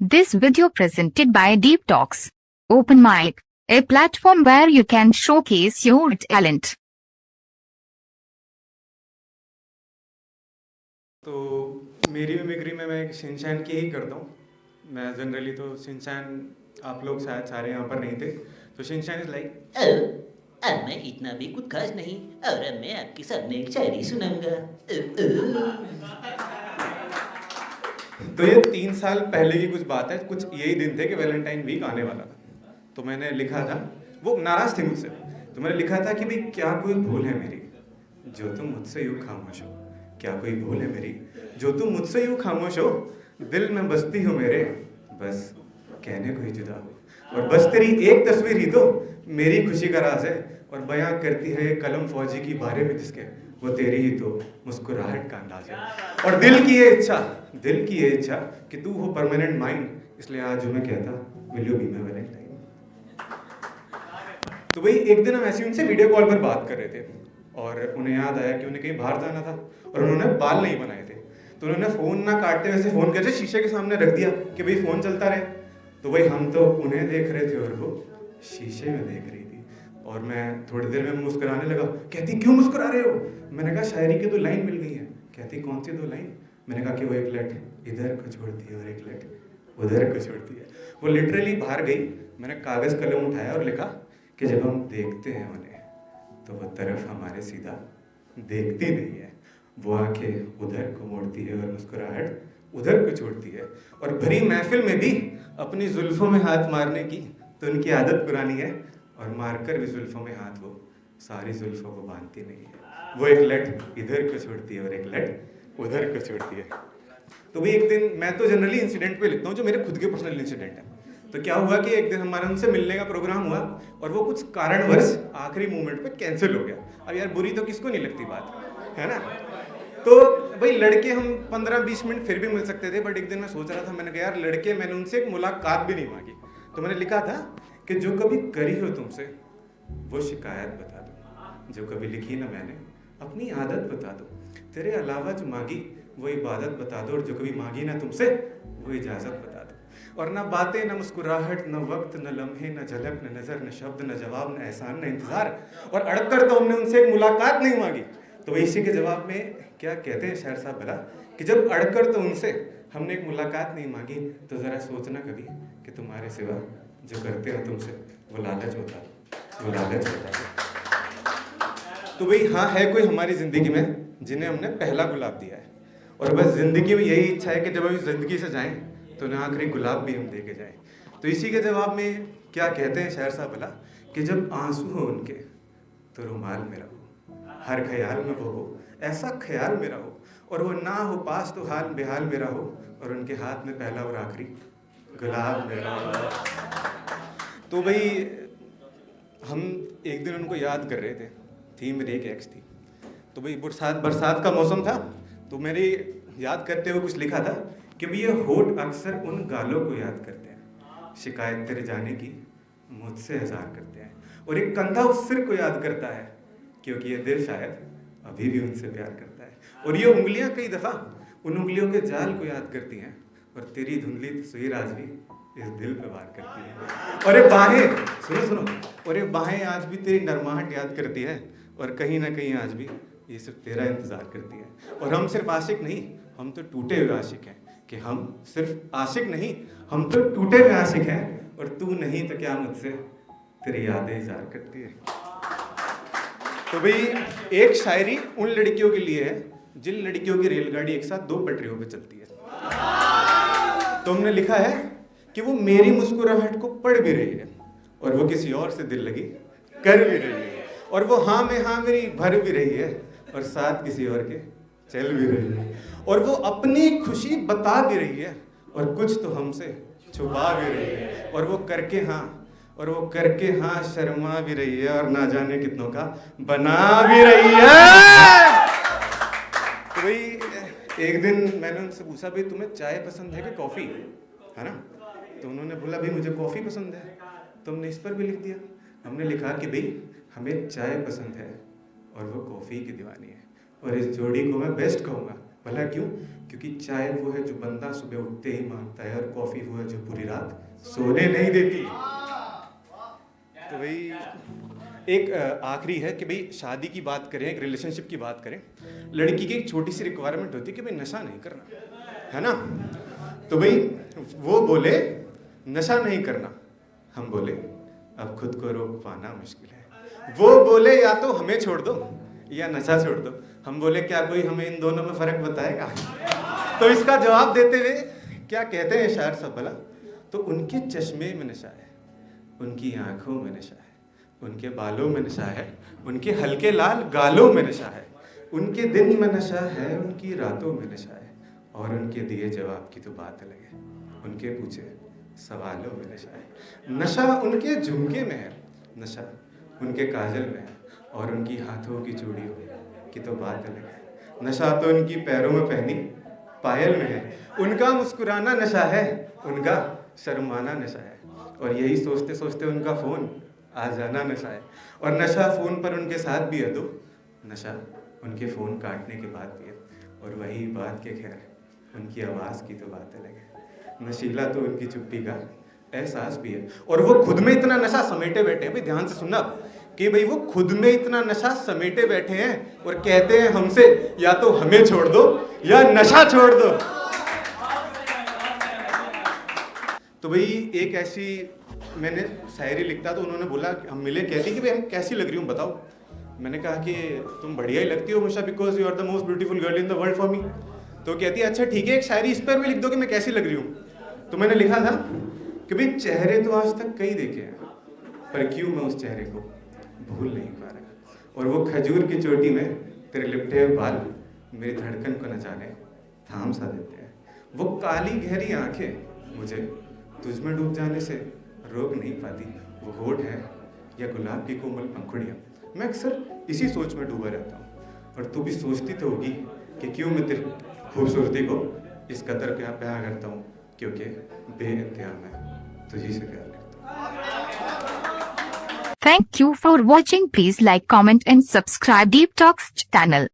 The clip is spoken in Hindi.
This video presented by Deep Talks, Open Mic, a platform where you can showcase your talent. तो मेरी मिमिक्री में मैं शिनचैन की ही करता हूँ। मैं जनरली तो शिनचैन, आप लोग शायद सारे यहाँ पर नहीं थे, तो शिनचैन इज लाइक अब मैं इतना भी कुछ खास नहीं, और अब मैं आपके सामने एक शायरी सुनाऊंगा। तो ये 3 साल पहले की कुछ बात है। कुछ यही दिन थे कि वैलेंटाइन वीक आने वाला था। तो मैंने लिखा था, वो नाराज थी मुझसे, तो मैंने लिखा था कि भाई क्या कोई भूल है मेरी जो तुम मुझसे यूँ खामोश हो, क्या कोई भूल है मेरी जो तुम मुझसे यूँ खामोश हो, दिल में बसती हो मेरे बस कहने को ही जुदा हो, और बस तेरी एक तस्वीर ही तो मेरी खुशी का राज है, और बयां करती है कलम फौजी की बारे में जिसके, वो तेरी ही तो मुस्कुराहट का अंदाज है, और दिल की ये इच्छा कि तू हो परमानेंट माइंड, इसलिए आज जो मैं कहता will you be my Valentine. तो भाई एक दिन हम ऐसे उनसे वीडियो कॉल पर बात कर रहे थे, और उन्हें याद आया कि उन्हें कहीं बाहर जाना था, और उन्होंने बाल नहीं बनाए थे, तो उन्होंने फ़ोन ना काटते वैसे फ़ोन करके शीशे के सामने रख दिया कि भाई फ़ोन चलता रहे। तो भाई हम तो उन्हें देख रहे थे और वो शीशे में देख रही थी, और मैं थोड़ी देर में मुस्कुराने लगा। कहती क्यों मुस्कुरा रहे हो? मैंने कहा शायरी की 2 लाइन मिल गई है। कहती कौन सी 2 लाइन? मैंने कहा कि वो एक लट इधर को छोड़ती है और एक लट उधर को छोड़ती है। वो लिटरली बाहर गई, मैंने कागज़ कलम उठाया और लिखा कि जब हम देखते हैं उन्हें तो वो तरफ हमारे सीधा देखती नहीं है, वो आंखें उधर को मोड़ती है और मुस्कुराहट उधर को छोड़ती है, और भरी महफिल में भी अपनी जुल्फों में हाथ मारने की तो उनकी आदत पुरानी है, और मारकर भी जुल्फों में हाथ वो सारी जुल्फों को बांधती नहीं है, वो एक लट इधर को छोड़ती है और एक लट उधर को छोड़ती है। तो भाई एक दिन, मैं तो जनरली इंसिडेंट पे लिखता हूँ जो मेरे खुद के पर्सनल इंसिडेंट है। तो क्या हुआ कि एक दिन हमारा उनसे मिलने का प्रोग्राम हुआ, और वो कुछ कारणवश आखिरी मोमेंट पे कैंसिल हो गया। अब यार बुरी तो किसको नहीं लगती बात, है ना? तो भाई लड़के हम 15-20 मिनट फिर भी मिल सकते थे, बट एक दिन मैं सोच रहा था, मैंने कहा यार लड़के, मैंने उनसे एक मुलाकात भी नहीं मांगी। तो मैंने लिखा था कि जो कभी करी हो तुमसे वो शिकायत बता दो, जो कभी लिखी ना मैंने अपनी आदत बता दो, तेरे अलावा जो मांगी वो इबादत बता दो, और जो कभी मांगी ना तुमसे वो इजाज़त बता दो, और ना बातें ना मुस्कुराहट न वक्त न लम्हे न झलक न नज़र न शब्द न जवाब न एहसान न इंतज़ार, और अड़क कर तो हमने उनसे एक मुलाकात नहीं मांगी। तो इसी के जवाब में क्या कहते हैं शायर साहब भला, कि जब अड़क कर तो उनसे हमने एक मुलाकात नहीं मांगी, तो ज़रा सोचना कभी कि तुम्हारे सिवा जो करते हैं तुमसे वो लालच होता है। तो भाई हाँ, है कोई हमारी ज़िंदगी में जिन्हें हमने पहला गुलाब दिया है, और बस ज़िंदगी में यही इच्छा है कि जब हम इस ज़िंदगी से जाएं तो उन्हें आखिरी गुलाब भी हम दे के जाएं। तो इसी के जवाब में क्या कहते हैं शायर साहब भला, कि जब आंसू हो उनके तो रुमाल मेरा हो, हर ख्याल में वो हो ऐसा ख्याल मेरा हो, और वो ना हो पास तो हाल बेहाल मेरा हो, और उनके हाथ में पहला और आखिरी गुलाब मेरा हो। तो भाई हम एक दिन उनको याद कर रहे थे, थी मेरी एक एक्स थी। तो भाई बरसात का मौसम था, तो मेरे याद करते हुए कुछ लिखा था कि भाई ये होठ अक्सर उन गालों को याद करते हैं, शिकायत तेरे जाने की मुझसे इज़हार करते हैं, और एक कंधा उस सिर को याद करता है क्योंकि ये दिल शायद अभी भी उनसे प्यार करता है, और ये उंगलियां कई दफ़ा उन उंगलियों के जाल को याद करती हैं, और तेरी धुंधली तस्वीर आज भी इस दिल पे वार करती है, और ये बाहें सुनो, और ये बाहें आज भी तेरी नरमाहट याद करती है, और कहीं ना कहीं आज भी ये सिर्फ तेरा इंतज़ार करती है। और हम सिर्फ आशिक नहीं, हम तो टूटे हुए आशिक हैं, कि हम सिर्फ आशिक नहीं, हम तो टूटे हुए आशिक हैं, और तू नहीं तो क्या मुझसे तेरी यादें इज़हार करती है। तो भाई एक शायरी उन लड़कियों के लिए है जिन लड़कियों की रेलगाड़ी एक साथ 2 पटरियों पे चलती है। तो हमने लिखा है कि वो मेरी मुस्कुराहट को पढ़ भी रही है, और वो किसी और से दिल लगी कर भी रही है, और वो हाँ में हाँ मेरी भर भी रही है, और साथ किसी और के चल भी रही है, और वो अपनी खुशी बता भी रही है, और कुछ तो हमसे छुपा भी रही है, और वो करके हाँ शर्मा भी रही है, और ना जाने कितनों का बना भी रही है। तो भाई एक दिन मैंने उनसे पूछा, भाई तुम्हें चाय पसंद है कि कॉफ़ी, है ना? तो उन्होंने बोला भाई मुझे कॉफ़ी पसंद है। तो हमने इस पर भी लिख दिया, हमने लिखा कि भाई हमें चाय पसंद है और वो कॉफ़ी की दीवानी है, और इस जोड़ी को मैं बेस्ट कहूँगा भला क्यों? क्योंकि चाय वो है जो बंदा सुबह उठते ही मांगता है, और कॉफी वो है जो पूरी रात सोने नहीं देती। तो भाई एक आखिरी है कि भाई शादी की बात करें, एक रिलेशनशिप की बात करें, लड़की की एक छोटी सी रिक्वायरमेंट होती है कि भाई नशा नहीं करना, है ना? तो भाई वो बोले नशा नहीं करना, हम बोले अब खुद को रोक पाना मुश्किल है। वो बोले या तो हमें छोड़ दो या नशा छोड़ दो, हम बोले क्या कोई हमें इन दोनों में फर्क बताएगा? तो इसका जवाब देते हुए क्या कहते हैं शायर साहब भला? तो उनके चश्मे में नशा है, उनकी आंखों में नशा है, उनके बालों में नशा है, उनके हल्के लाल गालों में नशा है, उनके दिन में नशा है, उनकी रातों में नशा है, और उनके दिए जवाब की तो बात अलग है, उनके पूछे सवालों में नशा है। नशा उनके झुमके में है, नशा उनके काजल में है, और उनकी हाथों की चूड़ियों की तो बात अलग है। नशा तो उनकी पैरों में पहनी पायल में है, उनका मुस्कुराना नशा है, उनका शर्माना नशा है, और यही सोचते सोचते उनका फ़ोन आ जाना नशा है। और नशा फ़ोन पर उनके साथ भी है, तो नशा उनके फ़ोन काटने के बाद भी है, और वही बात के खैर उनकी आवाज़ की तो बात अलग है। नशीला तो उनकी चुप्पी का एहसास भी है, और वो खुद में इतना नशा समेटे बैठे हैं, भाई ध्यान से सुनना, कि भाई वो खुद में इतना नशा समेटे बैठे हैं और कहते हैं हमसे या तो हमें छोड़ दो या नशा छोड़ दो। तो भाई एक ऐसी मैंने शायरी लिखता तो उन्होंने बोला, हम मिले, कहती कि भाई हम कैसी लग रही हूँ बताओ? मैंने कहा कि तुम बढ़िया ही लगती हो मुझे, because you are the most beautiful girl in the world for me. तो कहती है अच्छा ठीक है, एक शायरी इस पर भी लिख दो कि मैं कैसी लग रही हूँ। तो मैंने लिखा था कि भाई चेहरे तो आज तक कई देखे हैं, पर क्यों मैं उस चेहरे को भूल नहीं पा रहा, और वो खजूर की चोटी में तेरे लिपटे हुए बाल मेरी धड़कन को न जाने थाम सा देते हैं। वो काली गहरी आंखें मुझे तुझ में डूब जाने से रोक नहीं पाती, वो होठ है या गुलाब की कोमल पंखुड़ियाँ। मैं अक्सर इसी सोच में डूबा रहता हूँ, और तू भी सोचती तो होगी कि क्यों मैं तेरी खूबसूरती को इस कदर प्यार करता हूँ, क्योंकि बेइंतहा मैं तुझी से प्यार करता हूँ। Thank you for watching. Please like, comment and subscribe Deep Talks channel.